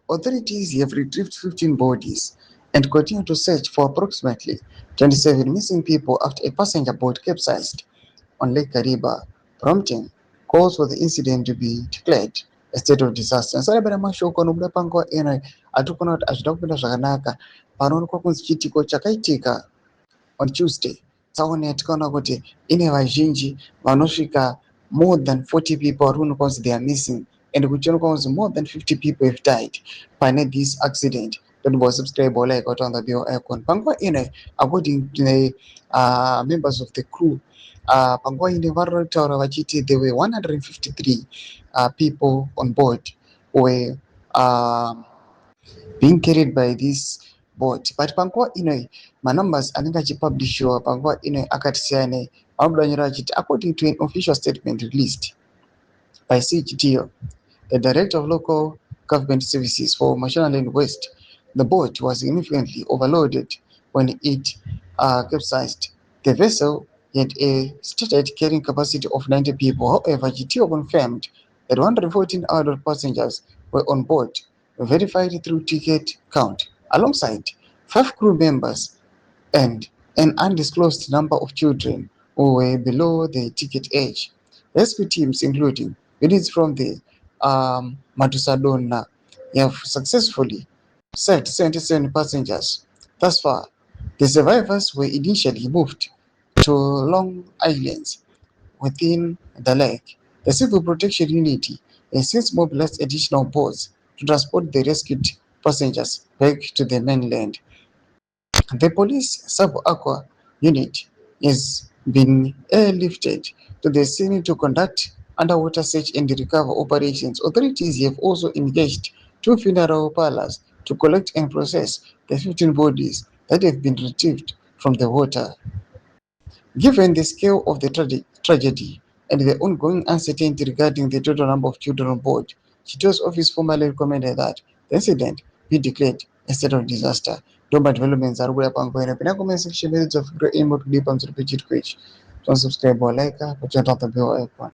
authorities have retrieved 15 bodies and continue to search for approximately 27 missing people after a passenger boat capsized on Lake Kariba, prompting calls for the incident to be declared a state of disaster. Sarabara mashoko nobuda panguva ino atikona kuti hazvina kupinda zvakanaka panoonekwa kunzi chitiko chakaitika on Tuesday. Tsaona yatikaona kuti ine vazhinji vanosvika more than 40 people vari kuonekwa kunzi they are missing and kuchionekwa kunzi more than 50 people have died pane this accident. Don't go subscribe or like on the bio icon. Panguva ino, according to the members of the crew, panguva ino vari kutaura vachiti there were 153 people on board who were being carried by this boat. But panguva ino manumbers anenge achipublishiwa panguva ino akati siyane. Vanobudanyira vachiti according to an official statement released by CHTO, the Director of Local Government Services for Mashonaland West, the boat was significantly overloaded when it capsized. The vessel had a stated carrying capacity of 90 people. However, GTO confirmed that 114 adult passengers were on board, verified through ticket count, alongside 5 crew members and an undisclosed number of children who were below the ticket age. Rescue teams, including units from the Matusadona, have successfully saved 77 passengers. Thus far, the survivors were initially moved to Long Islands within the lake. The Civil Protection Unit has since mobilized additional boats to transport the rescued passengers back to the mainland. The police sub-aqua unit has been airlifted to the scene to conduct underwater search and recovery operations. Authorities have also engaged 2 funeral parlors to collect and process the 15 bodies that have been retrieved from the water. Given the scale of the tragedy and the ongoing uncertainty regarding the total number of children on board, Chito's office formally recommended that the incident be declared a state of disaster. Domba developments are good upon going up in a comment section. Minutes of great input deep on the page. Don't subscribe or like, but turn on the bell icon.